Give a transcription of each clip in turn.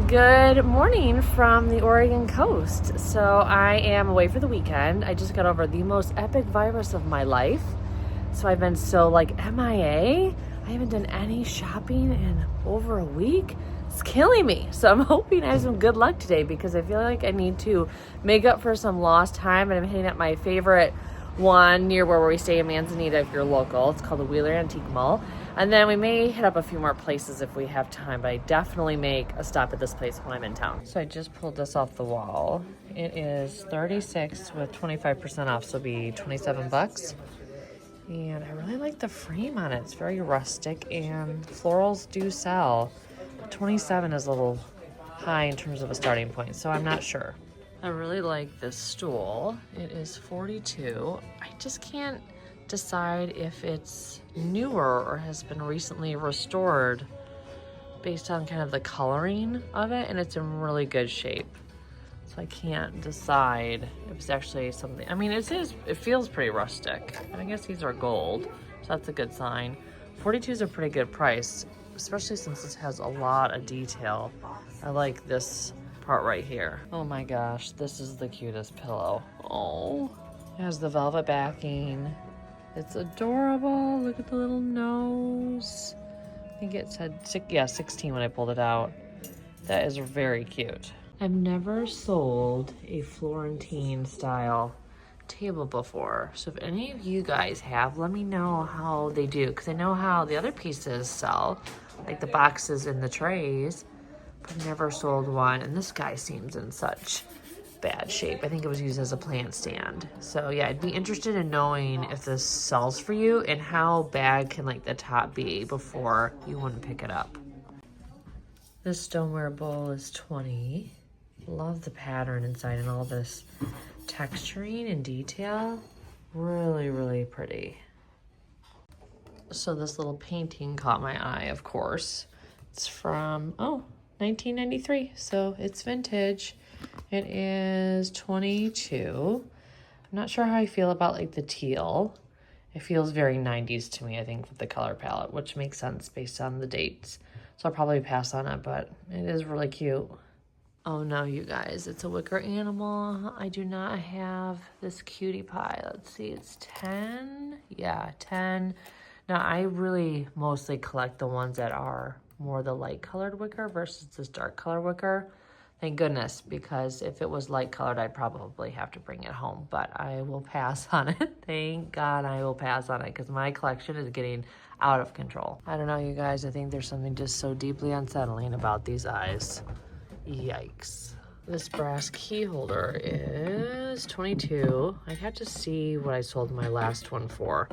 Good morning from the Oregon coast. So I am away for the weekend. I just got over the most epic virus of my life. So I've been so MIA. I haven't done any shopping in over a week. It's killing me. So I'm hoping I have some good luck today because I feel like I need to make up for some lost time. And I'm hitting up my favorite one near where we stay in Manzanita if you're local. It's called the Wheeler Antique Mall. And then we may hit up a few more places if we have time, but I definitely make a stop at this place when I'm in town. So I just pulled this off the wall. It is 36 with 25% off, so it'll be 27 bucks. And I really like the frame on it. It's very rustic and florals do sell. 27 is a little high in terms of a starting point, so I'm not sure. I really like this stool. It is 42. I just can't decide if it's newer or has been recently restored based on kind of the coloring of it, and it's in really good shape. So I can't decide if it's actually something. I mean, it feels pretty rustic. And I guess these are gold, so that's a good sign. 42 is a pretty good price, especially since this has a lot of detail. I like this part right here. Oh my gosh, this is the cutest pillow. Oh, it has the velvet backing. It's adorable. Look at the little nose. I think it said 16 when I pulled it out. That is very cute. I've never sold a Florentine style table before. So if any of you guys have, let me know how they do. Because I know how the other pieces sell, like the boxes and the trays. But I've never sold one. And this guy seems in such bad shape. I think it was used as a plant stand. So yeah, I'd be interested in knowing if this sells for you and how bad can the top be before you wouldn't pick it up. This stoneware bowl is 20. Love the pattern inside and all this texturing and detail. Really, really pretty. So this little painting caught my eye, of course. It's from 1993, so it's vintage. It is 22. I'm not sure how I feel about the teal. It feels very 90s to me, I think, with the color palette, which makes sense based on the dates. So I'll probably pass on it, but it is really cute. Oh no, you guys, it's a wicker animal. I do not have this cutie pie. Let's see, it's 10. Yeah, 10. Now, I really mostly collect the ones that are more the light colored wicker versus this dark color wicker. Thank goodness, because if it was light colored, I'd probably have to bring it home, but I will pass on it. Thank God I will pass on it because my collection is getting out of control. I don't know, you guys, I think there's something just so deeply unsettling about these eyes. Yikes. This brass key holder is 22. I'd have to see what I sold my last one for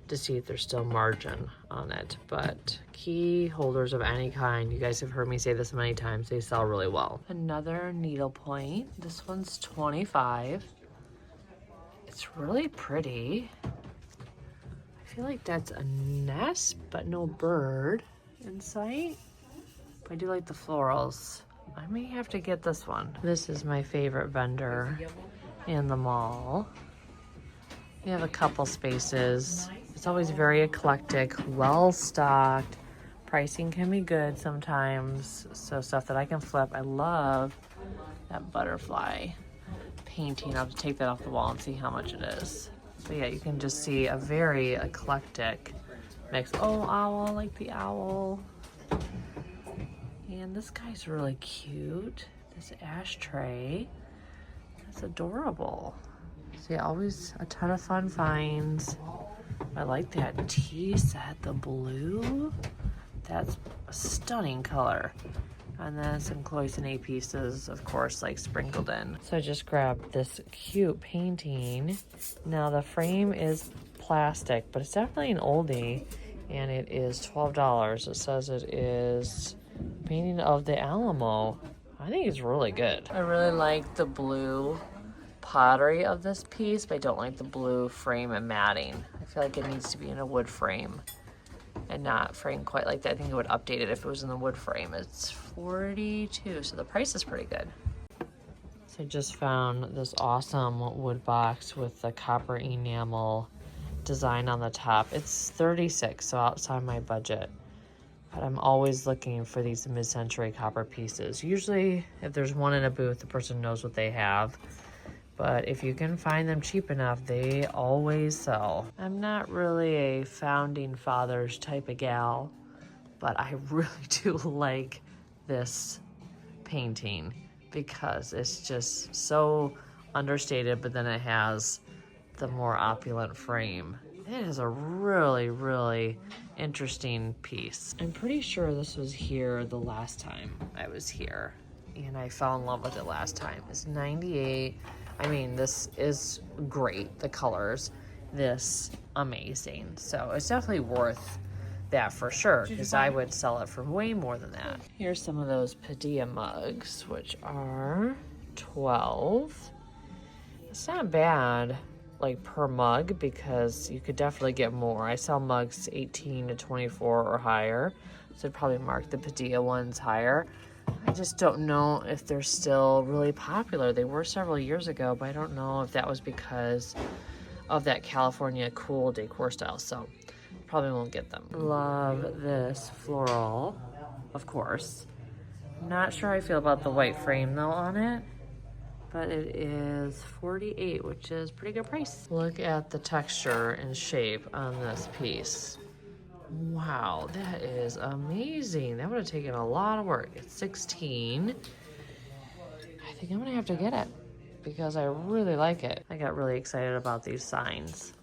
to see if there's still margin on it, but key holders of any kind, you guys have heard me say this many times, they sell really well. Another needlepoint. This one's 25. It's really pretty. I feel like that's a nest, but no bird in sight. But I do like the florals. I may have to get this one. This is my favorite vendor in the mall. We have a couple spaces. It's always very eclectic, well stocked. Pricing can be good sometimes. So stuff that I can flip. I love that butterfly painting. I'll have to take that off the wall and see how much it is. So yeah, you can just see a very eclectic mix. Oh, owl, I like the owl. And this guy's really cute. This ashtray. That's adorable. So yeah, always a ton of fun finds. I like that tea set, the blue. That's a stunning color. And then some cloisonne pieces, of course, sprinkled in. So I just grabbed this cute painting. Now the frame is plastic, but it's definitely an oldie. And it is $12. It says it is painting of the Alamo. I think it's really good. I really like the blue pottery of this piece, but I don't like the blue frame and matting. I feel like it needs to be in a wood frame and not framed quite like that. I think it would update it if it was in the wood frame. It's 42, so the price is pretty good. So I just found this awesome wood box with the copper enamel design on the top. It's 36, so outside my budget. But I'm always looking for these mid-century copper pieces. Usually, if there's one in a booth, the person knows what they have. But if you can find them cheap enough, they always sell. I'm not really a founding fathers type of gal, but I really do like this painting because it's just so understated, but then it has the more opulent frame. It is a really, really interesting piece. I'm pretty sure this was here the last time I was here, and I fell in love with it last time. It's 98. I mean, this is great. The colors, this amazing. So it's definitely worth that for sure, because I would sell it for way more than that. Here's some of those Padilla mugs, which are 12. It's not bad, like per mug, because you could definitely get more. I sell mugs 18 to 24 or higher, so I'd probably mark the Padilla ones higher. I just don't know if they're still really popular. They were several years ago, but I don't know if that was because of that California cool decor style, so probably won't get them. Love this floral, of course. Not sure how I feel about the white frame though on it, but it is $48, which is pretty good price. Look at the texture and shape on this piece. Wow, that is amazing. That would have taken a lot of work. It's 16. I think I'm gonna have to get it because I really like it. I got really excited about these signs,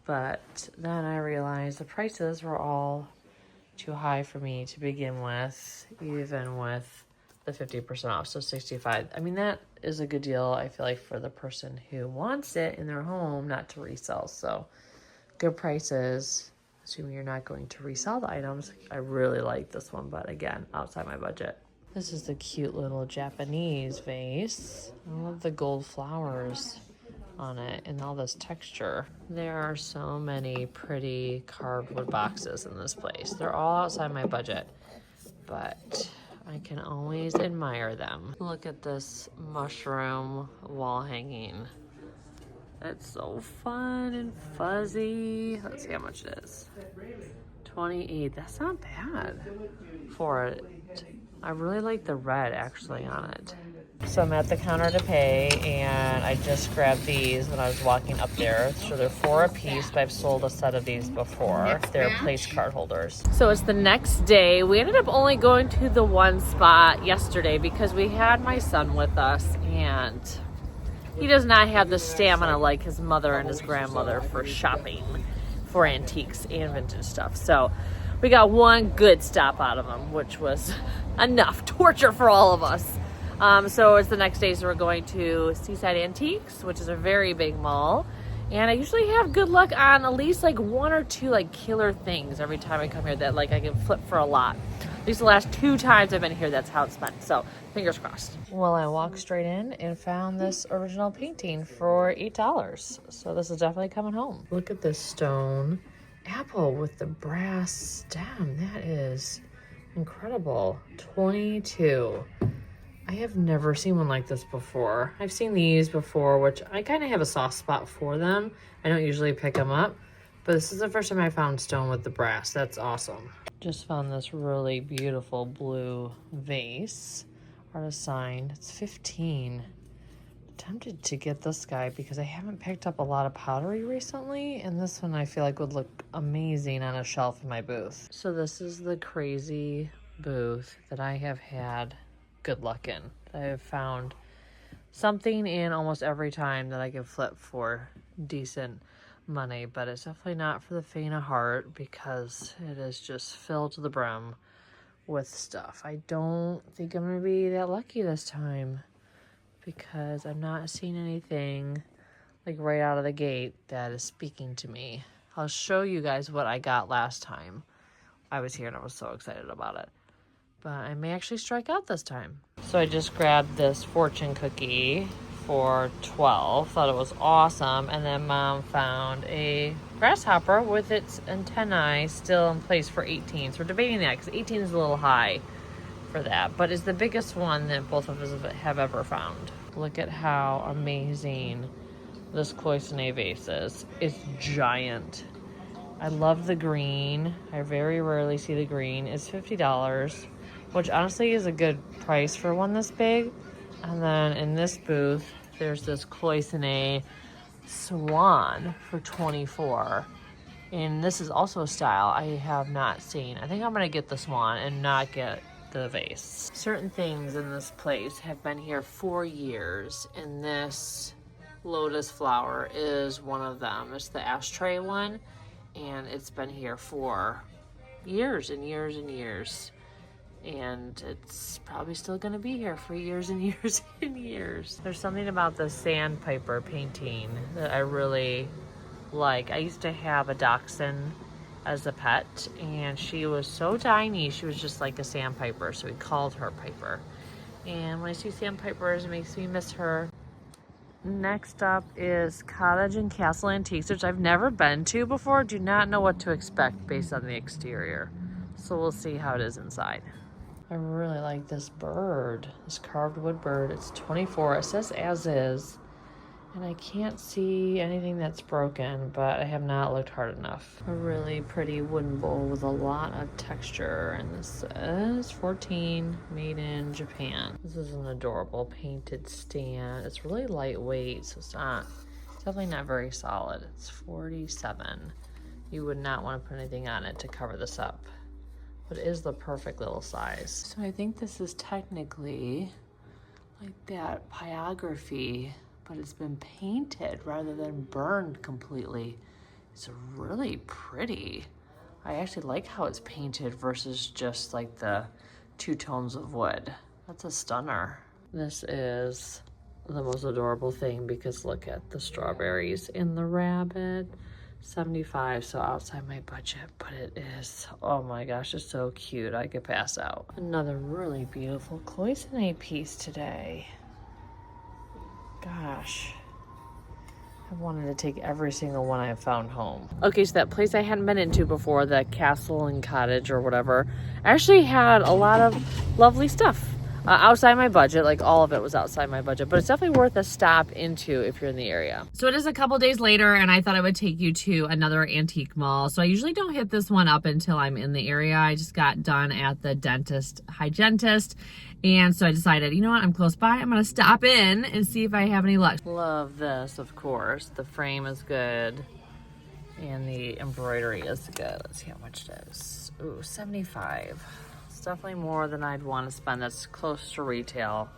but then I realized the prices were all too high for me to begin with, even with the 50% off, so 65. I mean, that is a good deal, I feel like, for the person who wants it in their home, not to resell. So good prices, assuming you're not going to resell the items. I really like this one, but again, outside my budget. This is the cute little Japanese vase. I love the gold flowers on it and all this texture. There are so many pretty carved wood boxes in this place. They're all outside my budget, but I can always admire them. Look at this mushroom wall hanging. It's so fun and fuzzy. Let's see how much it is. 28. That's not bad for it. I really like the red actually on it. So I'm at the counter to pay, and I just grabbed these when I was walking up there. So they're 4 a piece, but I've sold a set of these before. They're place card holders. So it's the next day. We ended up only going to the one spot yesterday because we had my son with us, and he does not have the stamina like his mother and his grandmother for shopping for antiques and vintage stuff. So we got one good stop out of him, which was enough torture for all of us. So it's the next day, so we're going to Seaside Antiques, which is a very big mall. And I usually have good luck on at least like 1 or 2 like killer things every time I come here that like I can flip for a lot. At least the last 2 times I've been here, that's how it's been. So fingers crossed. Well, I walked straight in and found this original painting for $8. So this is definitely coming home. Look at this stone apple with the brass stem. That is incredible. 22. I have never seen one like this before. I've seen these before, which I kind of have a soft spot for them. I don't usually pick them up, but this is the first time I found stone with the brass. That's awesome. Just found this really beautiful blue vase, artist signed. It's 15. Tempted to get this guy because I haven't picked up a lot of pottery recently, and this one I feel like would look amazing on a shelf in my booth. So this is the crazy booth that I have had good luck in. I have found something in almost every time that I can flip for decent money, but it's definitely not for the faint of heart because it is just filled to the brim with stuff. I don't think I'm gonna be that lucky this time because I'm not seeing anything like right out of the gate that is speaking to me. I'll show you guys what I got last time I was here and I was so excited about it. But I may actually strike out this time. So I just grabbed this fortune cookie for $12. Thought it was awesome. And then Mom found a grasshopper with its antennae still in place for $18. So we're debating that because $18 is a little high for that. But it's the biggest one that both of us have ever found. Look at how amazing this cloisonne vase is. It's giant. I love the green. I very rarely see the green. It's $50, which honestly is a good price for one this big. And then in this booth, there's this Cloisonne Swan for $24. And this is also a style I have not seen. I think I'm gonna get the Swan and not get the vase. Certain things in this place have been here for years, and this lotus flower is one of them. It's the ashtray one, and it's been here for years and years and years. And it's probably still gonna be here for years and years and years. There's something about the sandpiper painting that I really like. I used to have a dachshund as a pet, and she was so tiny, she was just like a sandpiper, so we called her Piper. And when I see sandpipers, it makes me miss her. Next up is Cottage and Castle Antiques, which I've never been to before. Do not know what to expect based on the exterior, so we'll see how it is inside. I really like this bird, this carved wood bird. It's $24. It says as is, and I can't see anything that's broken, but I have not looked hard enough. A really pretty wooden bowl with a lot of texture, and this is 14, made in Japan. This is an adorable painted stand. It's really lightweight, so it's definitely not very solid. It's 47. You would not want to put anything on it to cover this up, but it is the perfect little size. So I think this is technically like that pyrography, but it's been painted rather than burned completely. It's really pretty. I actually like how it's painted versus just like the two tones of wood. That's a stunner. This is the most adorable thing because look at the strawberries in the rabbit. $75, so outside my budget, but it is, oh my gosh, it's so cute. I could pass out. Another really beautiful Cloisonne piece today. Gosh, I wanted to take every single one I have found home. Okay, so that place I hadn't been into before, the Castle and Cottage or whatever, actually had a lot of lovely stuff. Outside my budget, like all of it was outside my budget, but it's definitely worth a stop into if you're in the area. So it is a couple days later, and I thought I would take you to another antique mall. So I usually don't hit this one up until I'm in the area. I just got done at the hygienist, and so I decided, you know what, I'm close by, I'm gonna stop in and see if I have any luck. Love this, of course. The frame is good, and the embroidery is good. Let's see how much it is. Ooh, $75. Definitely more than I'd want to spend. That's close to retail,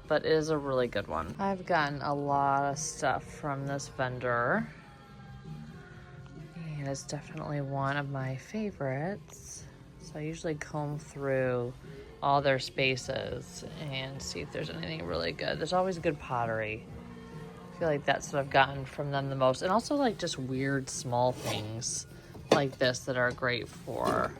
but it is a really good one. I've gotten a lot of stuff from this vendor, and it's definitely one of my favorites. So I usually comb through all their spaces and see if there's anything really good. There's always good pottery. I feel like that's what I've gotten from them the most, and also like just weird small things like this that are great for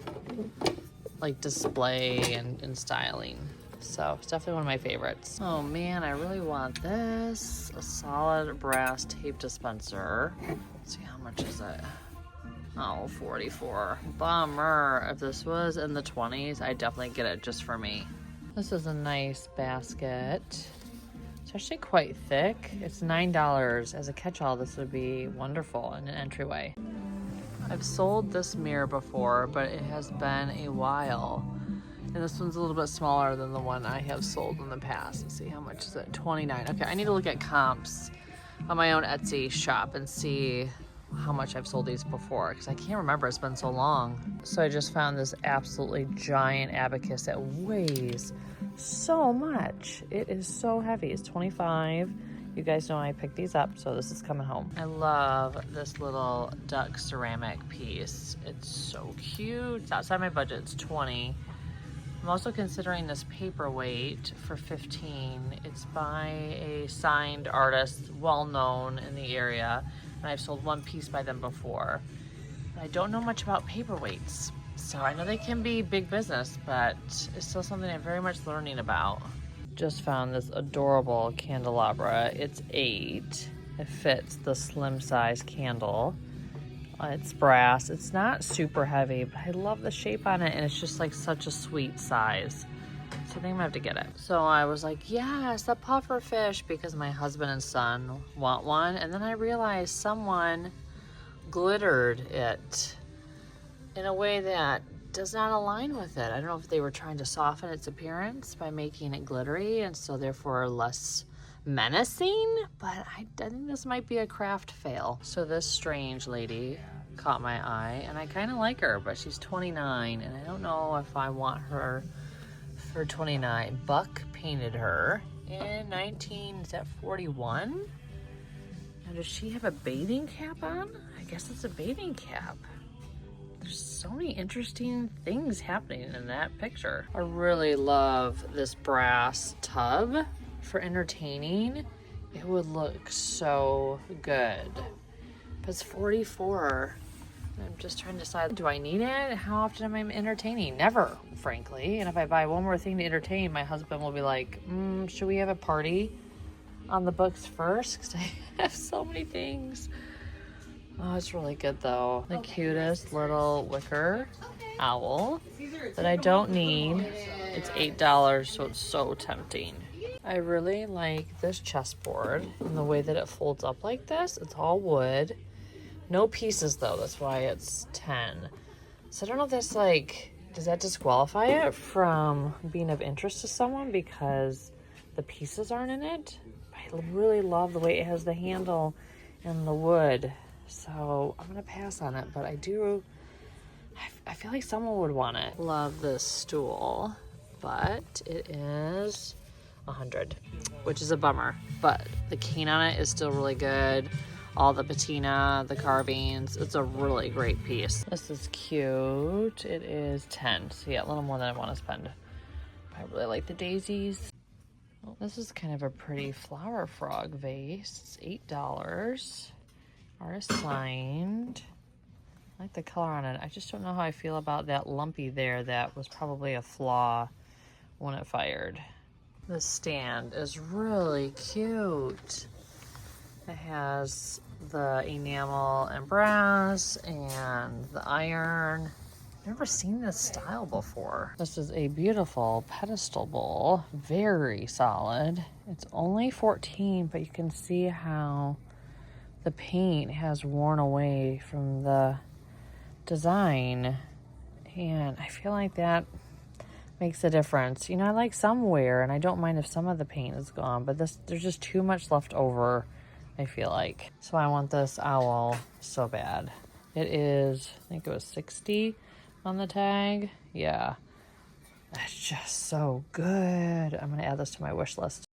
like display and styling. So it's definitely one of my favorites. Oh man, I really want this. A solid brass tape dispenser. Let's see, how much is it? Oh, 44. Bummer. If this was in the 20s, I'd definitely get it just for me. This is a nice basket. It's actually quite thick. It's $9. As a catch-all, this would be wonderful in an entryway. I've sold this mirror before, but it has been a while. And this one's a little bit smaller than the one I have sold in the past. Let's see, how much is it? $29. Okay, I need to look at comps on my own Etsy shop and see how much I've sold these before, because I can't remember, it's been so long. So I just found this absolutely giant abacus that weighs so much. It is so heavy. It's $25. You guys know I picked these up, so this is coming home. I love this little duck ceramic piece. It's so cute. It's outside my budget. It's $20. I'm also considering this paperweight for $15. It's by a signed artist, well known in the area, and I've sold one piece by them before. I don't know much about paperweights, so I know they can be big business, but it's still something I'm very much learning about. Just found this adorable candelabra. It's 8. It fits the slim size candle. It's brass. It's not super heavy, but I love the shape on it, and it's just like such a sweet size. So I think I'm gonna have to get it. So I was like, yes, a puffer fish, because my husband and son want one. And then I realized someone glittered it in a way that does not align with it. I don't know if they were trying to soften its appearance by making it glittery and so therefore less menacing, but I think this might be a craft fail. So this strange lady caught my eye and I kind of like her, but she's 29 and I don't know if I want her for 29. Buck painted her in 1941. Now does she have a bathing cap on? I guess it's a bathing cap. There's so many interesting things happening in that picture. I really love this brass tub for entertaining. It would look so good. But it's $44. I'm just trying to decide, do I need it? How often am I entertaining? Never, frankly. And if I buy one more thing to entertain, my husband will be like, should we have a party on the books first? Because I have so many things. Oh, it's really good though. The cutest little wicker owl that I don't need. It's $8, so it's so tempting. I really like this chessboard and the way that it folds up like this. It's all wood. No pieces though, that's why it's 10. So I don't know if that's like, does that disqualify it from being of interest to someone because the pieces aren't in it? I really love the way it has the handle and the wood. So I'm gonna pass on it, but I feel like someone would want it. Love this stool, but it is $100, which is a bummer, but the cane on it is still really good. All the patina, the carvings, it's a really great piece. This is cute. It is 10, so yeah, a little more than I want to spend. I really like the daisies. Well, this is kind of a pretty flower frog vase. It's $8. Artist signed. I like the color on it. I just don't know how I feel about that lumpy there. That was probably a flaw when it fired. The stand is really cute. It has the enamel and brass and the iron. I've never seen this style before. This is a beautiful pedestal bowl. Very solid. It's only $14, but you can see how the paint has worn away from the design. And I feel like that makes a difference. You know, I like some wear and I don't mind if some of the paint is gone, but there's just too much left over, I feel like. So I want this owl so bad. It is, I think it was 60 on the tag. Yeah. It's just so good. I'm gonna add this to my wish list.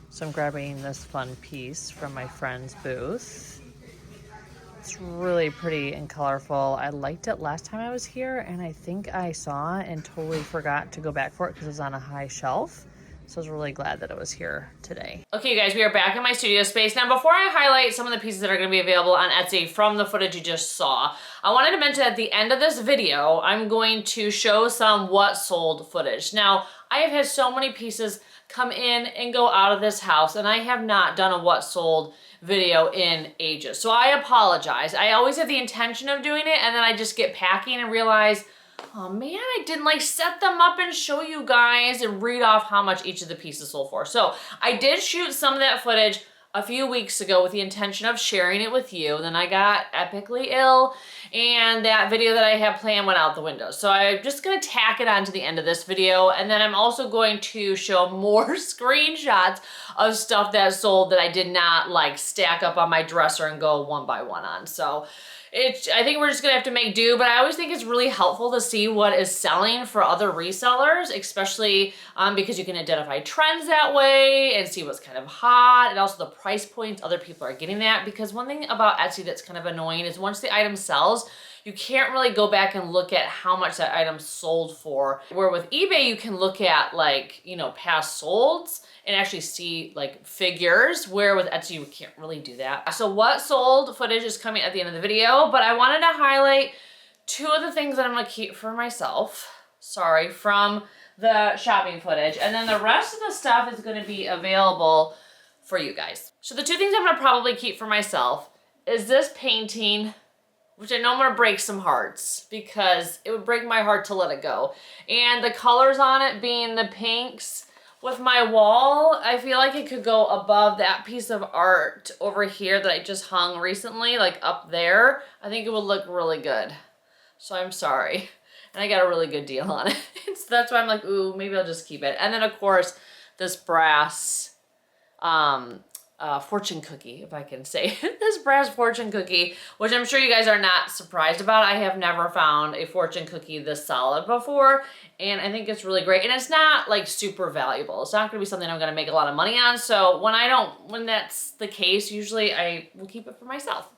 So I'm grabbing this fun piece from my friend's booth. It's really pretty and colorful. I liked it last time I was here, and I think I saw it and totally forgot to go back for it because it was on a high shelf. So I was really glad that it was here today. Okay, you guys, we are back in my studio space. Now, before I highlight some of the pieces that are gonna be available on Etsy from the footage you just saw, I wanted to mention at the end of this video, I'm going to show some what sold footage. Now, I have had so many pieces come in and go out of this house, and I have not done a what sold video in ages. So I apologize. I always have the intention of doing it, and then I just get packing and realize, oh man, I didn't like set them up and show you guys and read off how much each of the pieces sold for. So I did shoot some of that footage a few weeks ago with the intention of sharing it with you. Then I got epically ill and that video that I had planned went out the window. So I'm just gonna tack it on to the end of this video. And then I'm also going to show more screenshots of stuff that sold that I did not like stack up on my dresser and go one by one on. So I think we're just gonna have to make do, but I always think it's really helpful to see what is selling for other resellers, especially because you can identify trends that way and see what's kind of hot, and also the price points other people are getting at. Because one thing about Etsy that's kind of annoying is once the item sells, you can't really go back and look at how much that item sold for. Where with eBay, you can look at like, you know, past solds and actually see like figures, where with Etsy, you can't really do that. So what sold footage is coming at the end of the video, but I wanted to highlight two of the things that I'm gonna keep for myself, from the shopping footage. And then the rest of the stuff is gonna be available for you guys. So the two things I'm gonna probably keep for myself is this painting, which I know I'm gonna break some hearts because it would break my heart to let it go. And the colors on it being the pinks with my wall, I feel like it could go above that piece of art over here that I just hung recently, like up there. I think it would look really good. So I'm sorry. And I got a really good deal on it. So that's why I'm like, ooh, maybe I'll just keep it. And then of course, this brass fortune cookie, if I can say this brass fortune cookie, which I'm sure you guys are not surprised about. I have never found a fortune cookie this solid before, and I think it's really great. And it's not like super valuable. It's not gonna be something I'm gonna make a lot of money on. So when that's the case, usually I will keep it for myself,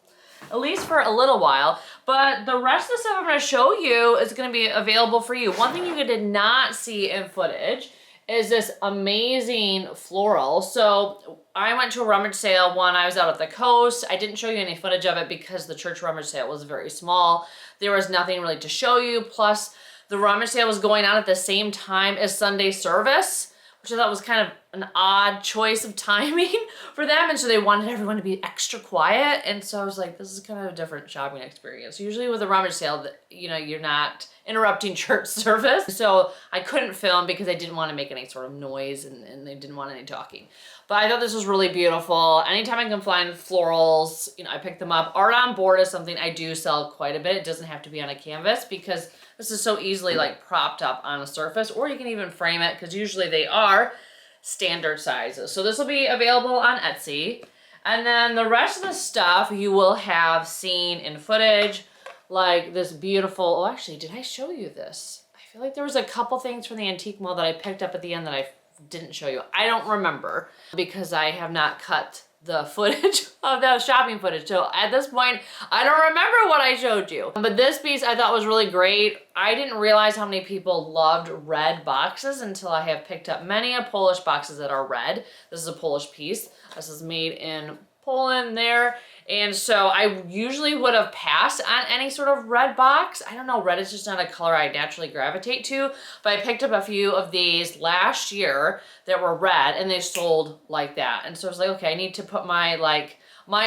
at least for a little while. But the rest of the stuff I'm gonna show you is gonna be available for you. One thing you did not see in footage is this amazing floral. So I went to a rummage sale when I was out at the coast. I didn't show you any footage of it because the church rummage sale was very small. There was nothing really to show you. Plus the rummage sale was going on at the same time as Sunday service, which I thought was kind of an odd choice of timing for them. And so they wanted everyone to be extra quiet. And so I was like, this is kind of a different shopping experience. Usually with a rummage sale, you're not interrupting church service. So I couldn't film because I didn't want to make any sort of noise and they didn't want any talking. But I thought this was really beautiful. Anytime I can find florals, I pick them up. Art on board is something I do sell quite a bit. It doesn't have to be on a canvas because this is so easily like propped up on a surface, or you can even frame it because usually they are standard sizes. So this will be available on Etsy. And then the rest of the stuff you will have seen in footage, like this beautiful, oh, actually, did I show you this? I feel like there was a couple things from the antique mall that I picked up at the end that I didn't show you. I don't remember because I have not cut the footage of the shopping footage. So at this point, I don't remember what I showed you. But this piece I thought was really great. I didn't realize how many people loved red boxes until I have picked up many Polish boxes that are red. This is a Polish piece. This is made in Poland there. And so I usually would have passed on any sort of red box. I don't know, red is just not a color I naturally gravitate to, but I picked up a few of these last year that were red and they sold like that. And so I was like, okay, I need to put my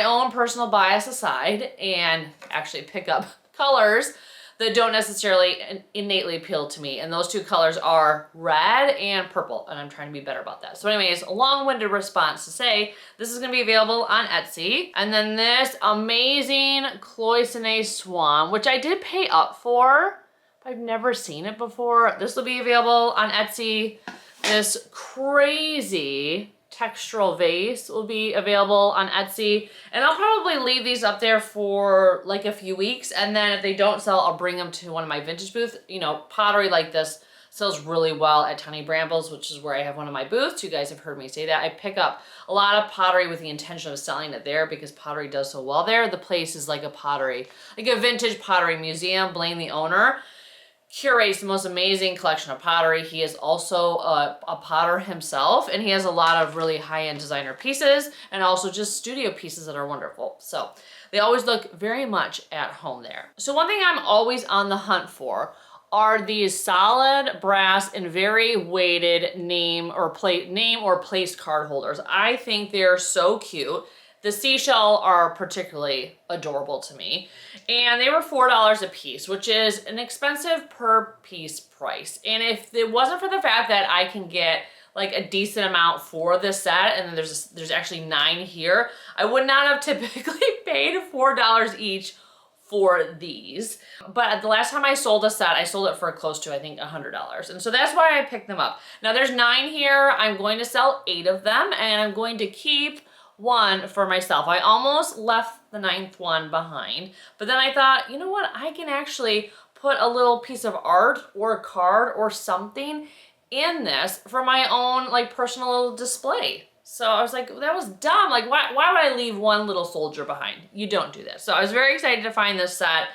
own personal bias aside and actually pick up colors that don't necessarily innately appeal to me. And those two colors are red and purple, and I'm trying to be better about that. So anyways, a long-winded response to say, this is gonna be available on Etsy. And then this amazing Cloisonne swan, which I did pay up for, but I've never seen it before. This will be available on Etsy. This crazy textural vase will be available on Etsy, and I'll probably leave these up there for like a few weeks, and then if they don't sell, I'll bring them to one of my vintage booths. Pottery like this sells really well at Tiny Brambles, which is where I have one of my booths. You guys have heard me say that. I pick up a lot of pottery with the intention of selling it there because pottery does so well there. The place is like a vintage pottery museum. Blame the owner. Curates the most amazing collection of pottery. He is also a potter himself, and he has a lot of really high-end designer pieces and also just studio pieces that are wonderful. So they always look very much at home there. So one thing I'm always on the hunt for are these solid brass and very weighted name or placed card holders. I think they're so cute. The seashell are particularly adorable to me. And they were $4 a piece, which is an expensive per piece price. And if it wasn't for the fact that I can get like a decent amount for this set, and then there's actually 9 here, I would not have typically paid $4 each for these. But the last time I sold a set, I sold it for close to, I think, $100. And so that's why I picked them up. Now there's 9 here. I'm going to sell 8 of them, and I'm going to keep 1 for myself. I almost left the 9th one behind, but then I thought, you know what? I can actually put a little piece of art or a card or something in this for my own like personal display. So I was like, that was dumb. Like, why would I leave one little soldier behind? You don't do that. So I was very excited to find this set,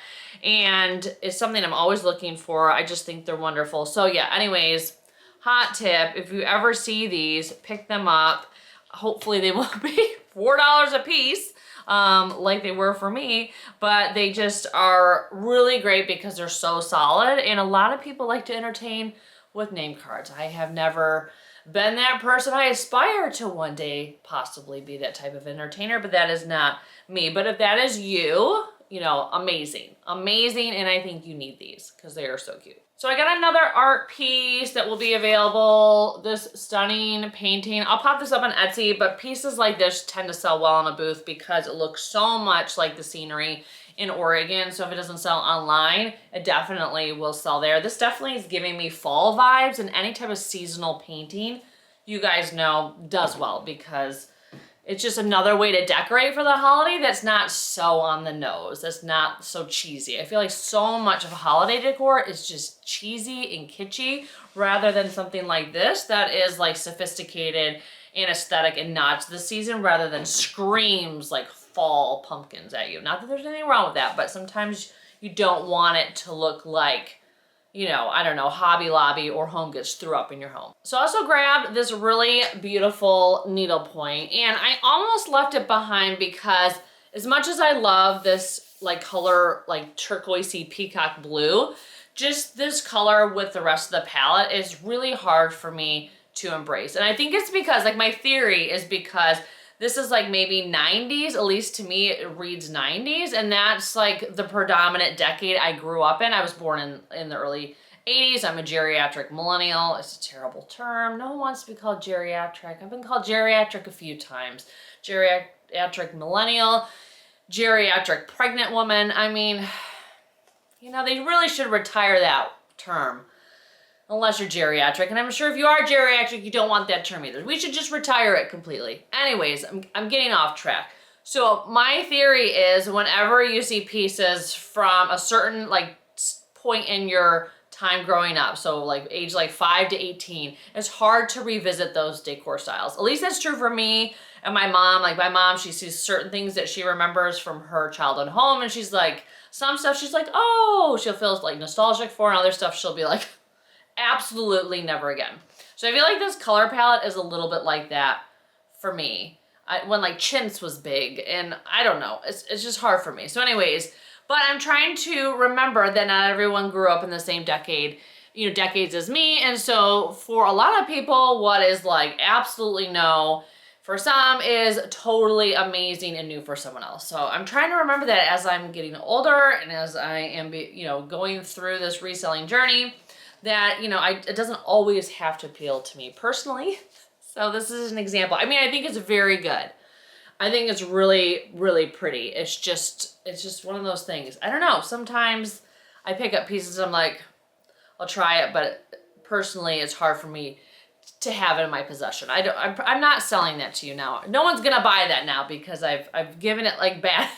and it's something I'm always looking for. I just think they're wonderful. So yeah, anyways, hot tip, if you ever see these, pick them up. Hopefully they won't be $4 a piece like they were for me, but they just are really great because they're so solid, and a lot of people like to entertain with name cards. I have never been that person. I aspire to one day possibly be that type of entertainer, but that is not me. But if that is you, amazing, and I think you need these because they are so cute. So I got another art piece that will be available, this stunning painting. I'll pop this up on Etsy, but pieces like this tend to sell well in a booth because it looks so much like the scenery in Oregon. So if it doesn't sell online, it definitely will sell there. This definitely is giving me fall vibes, and any type of seasonal painting, you guys know, does well because it's just another way to decorate for the holiday that's not so on the nose. That's not so cheesy. I feel like so much of holiday decor is just cheesy and kitschy rather than something like this that is like sophisticated and aesthetic and nods to the season rather than screams like fall pumpkins at you. Not that there's anything wrong with that, but sometimes you don't want it to look like, you know, I don't know, Hobby Lobby or Home Goods threw up in your home. So I also grabbed this really beautiful needlepoint, and I almost left it behind because as much as I love this like color, like turquoisey peacock blue, just this color with the rest of the palette is really hard for me to embrace. And I think it's because, like, my theory is because this is like maybe 90s, at least to me it reads 90s, and that's like the predominant decade I grew up in. I was born in the early 80s. I'm a geriatric millennial. It's a terrible term. No one wants to be called geriatric. I've been called geriatric a few times. Geriatric millennial, geriatric pregnant woman. I mean, you know, they really should retire that term. Unless you're geriatric, and I'm sure if you are geriatric, you don't want that term either. We should just retire it completely. Anyways, I'm getting off track. So my theory is whenever you see pieces from a certain like point in your time growing up, so like age like 5 to 18, it's hard to revisit those decor styles. At least that's true for me and my mom. Like my mom, she sees certain things that she remembers from her childhood home, and she's like, some stuff she's like, oh, she'll feel like nostalgic for, and other stuff she'll be like, absolutely never again. So I feel like this color palette is a little bit like that for me. When like chintz was big, and I don't know, it's just hard for me. So anyways, but I'm trying to remember that not everyone grew up in the same decade, you know, decades as me. And so for a lot of people, what is like absolutely no for some is totally amazing and new for someone else. So I'm trying to remember that as I'm getting older and as I am, you know, going through this reselling journey, that, you know, it doesn't always have to appeal to me personally. So this is an example. I mean, I think it's very good. I think it's really, really pretty. It's just one of those things. I don't know. Sometimes I pick up pieces and I'm like, I'll try it, but personally, it's hard for me to have it in my possession. I'm not selling that to you now. No one's gonna buy that now because I've given it like bad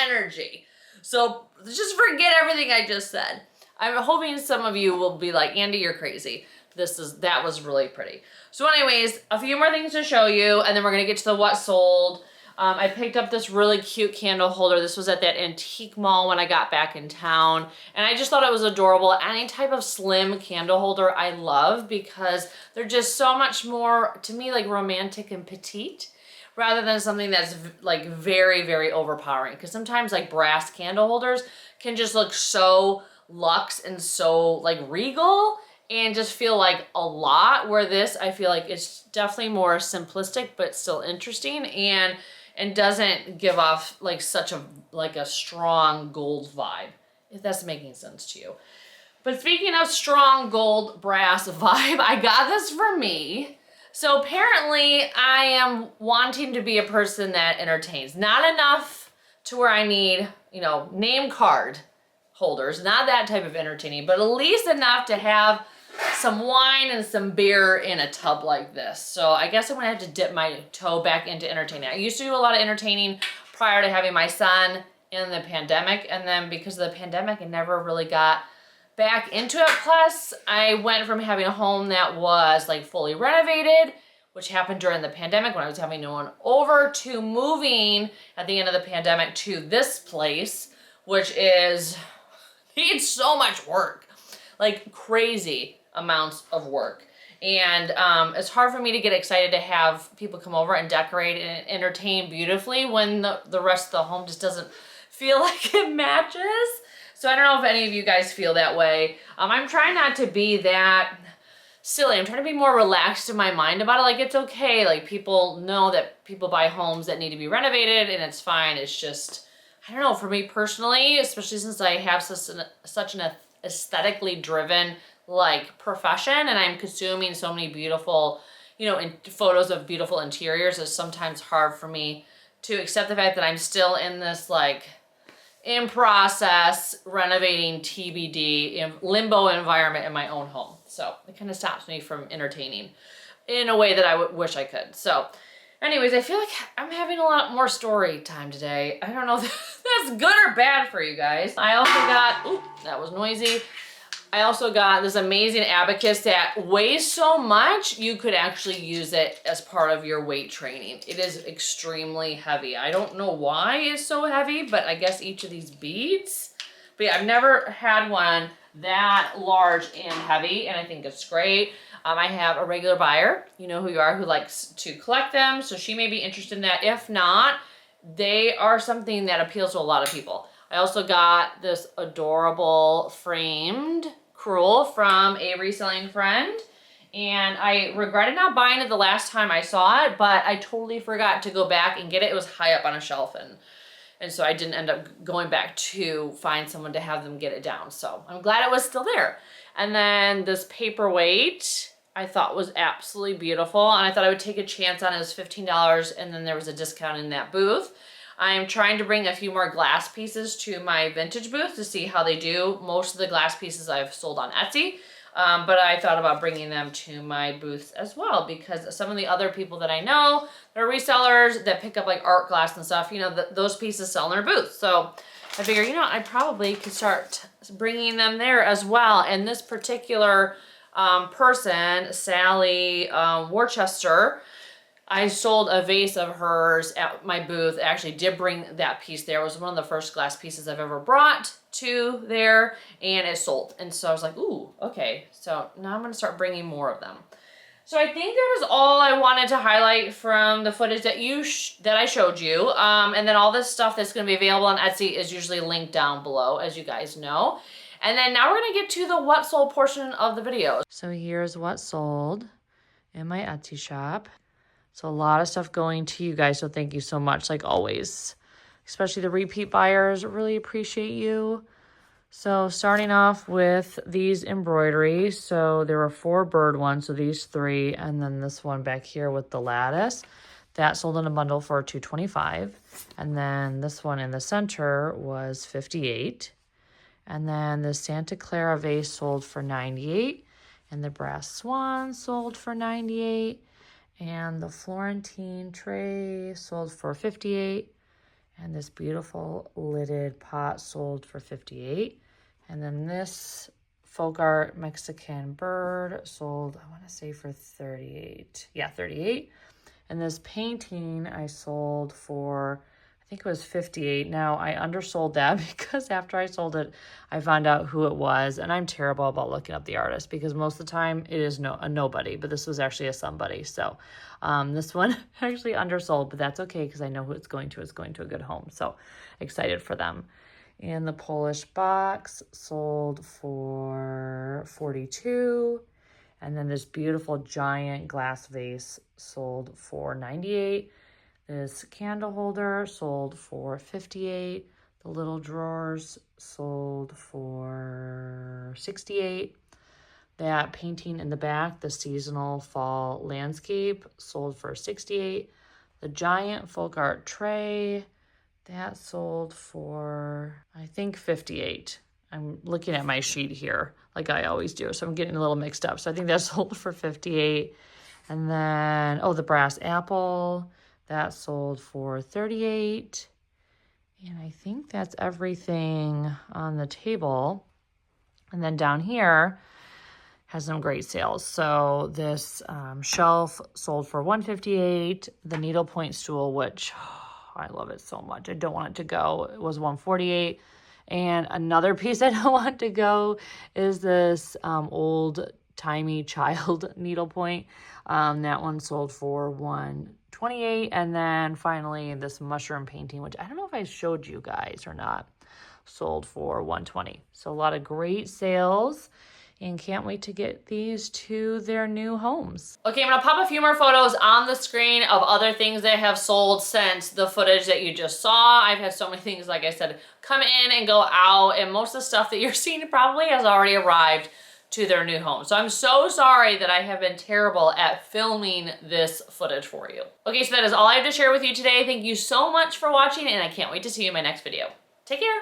energy. So just forget everything I just said. I'm hoping some of you will be like, Andi, you're crazy. That was really pretty. So anyways, a few more things to show you, and then we're gonna get to the what sold. I picked up this really cute candle holder. This was at that antique mall when I got back in town, and I just thought it was adorable. Any type of slim candle holder I love because they're just so much more, to me, like romantic and petite, rather than something that's like very, very overpowering. Because sometimes like brass candle holders can just look so luxe and so like regal and just feel like a lot, where this I feel like it's definitely more simplistic but still interesting and doesn't give off like such a strong gold vibe, if that's making sense to you. But speaking of strong gold brass vibe, I got this for me. So apparently I am wanting to be a person that entertains. Not enough to where I need, you know, name card holders, not that type of entertaining, but at least enough to have some wine and some beer in a tub like this. So I guess I'm gonna have to dip my toe back into entertaining. I used to do a lot of entertaining prior to having my son in the pandemic, and then because of the pandemic, I never really got back into it. Plus, I went from having a home that was like fully renovated, which happened during the pandemic when I was having no one over, to moving at the end of the pandemic to this place, which needs so much work, like crazy amounts of work. And it's hard for me to get excited to have people come over and decorate and entertain beautifully when the rest of the home just doesn't feel like it matches. So I don't know if any of you guys feel that way. I'm trying not to be that silly. I'm trying to be more relaxed in my mind about it. Like, it's okay. Like, people know that people buy homes that need to be renovated, and it's fine. It's just, I don't know, for me personally, especially since I have such an aesthetically driven like profession, and I'm consuming so many beautiful, you know, photos of beautiful interiors, it's sometimes hard for me to accept the fact that I'm still in this like in process renovating TBD in limbo environment in my own home. So it kind of stops me from entertaining in a way that I wish I could. So anyways, I feel like I'm having a lot more story time today. I don't know if that's good or bad for you guys. I also got, ooh, that was noisy. I also got this amazing abacus that weighs so much, you could actually use it as part of your weight training. It is extremely heavy. I don't know why it's so heavy, but I guess each of these beads. But yeah, I've never had one that large and heavy, and I think it's great. I have a regular buyer, you know who you are, who likes to collect them, so she may be interested in that. If not, they are something that appeals to a lot of people. I also got this adorable framed crewel from a reselling friend, and I regretted not buying it the last time I saw it, but I totally forgot to go back and get it. It was high up on a shelf, and so I didn't end up going back to find someone to have them get it down. So I'm glad it was still there. And then this paperweight I thought was absolutely beautiful, and I thought I would take a chance on it. It was $15, and then there was a discount in that booth. I'm trying to bring a few more glass pieces to my vintage booth to see how they do. Most of the glass pieces I've sold on Etsy, but I thought about bringing them to my booths as well, because some of the other people that I know, they're resellers that pick up like art glass and stuff, you know, those pieces sell in their booths. So I figure, you know, I probably could start bringing them there as well. And this particular person, Sally Worcester, I sold a vase of hers at my booth. I actually did bring that piece there. It was one of the first glass pieces I've ever brought to there, and it sold. And so I was like, ooh, okay. So now I'm gonna start bringing more of them. So I think that is all I wanted to highlight from the footage that that I showed you. And then all this stuff that's gonna be available on Etsy is usually linked down below, as you guys know. And then now we're gonna get to the what sold portion of the video. So here's what sold in my Etsy shop. So a lot of stuff going to you guys, so thank you so much, like always. Especially the repeat buyers, really appreciate you. So starting off with these embroideries. So there were 4 bird ones, so these 3, and then this one back here with the lattice. That sold in a bundle for $225. And then this one in the center was $58. And then the Santa Clara vase sold for $98. And the brass swan sold for $98. And the Florentine tray sold for $58. And this beautiful lidded pot sold for $58. And then this folk art Mexican bird sold, I want to say for $38. Yeah, $38. And this painting I sold for, I think it was $58. Now I undersold that because after I sold it, I found out who it was, and I'm terrible about looking up the artist because most of the time it is a nobody, but this was actually a somebody. So this one actually undersold, but that's okay because I know who it's going to. It's going to a good home. So excited for them. And the Polish box sold for $42. And then this beautiful giant glass vase sold for $98. This candle holder sold for $58. The little drawers sold for $68. That painting in the back, the seasonal fall landscape, sold for $68. The giant folk art tray, that sold for, I think, $58. I'm looking at my sheet here, like I always do, so I'm getting a little mixed up. So I think that sold for $58. And then, oh, the brass apple, that sold for $38. And I think that's everything on the table. And then down here has some great sales. So this shelf sold for $158. The needlepoint stool, which I love it so much. I don't want it to go. It was $148. And another piece I don't want to go is this old-timey child needlepoint. That one sold for $128. And then finally this mushroom painting, which I don't know if I showed you guys or not, sold for $120. So a lot of great sales. and can't wait to get these to their new homes. Okay, I'm gonna pop a few more photos on the screen of other things that have sold since the footage that you just saw. I've had so many things, like I said, come in and go out, and most of the stuff that you're seeing probably has already arrived to their new home. So I'm so sorry that I have been terrible at filming this footage for you. Okay, so that is all I have to share with you today. Thank you so much for watching, and I can't wait to see you in my next video. Take care.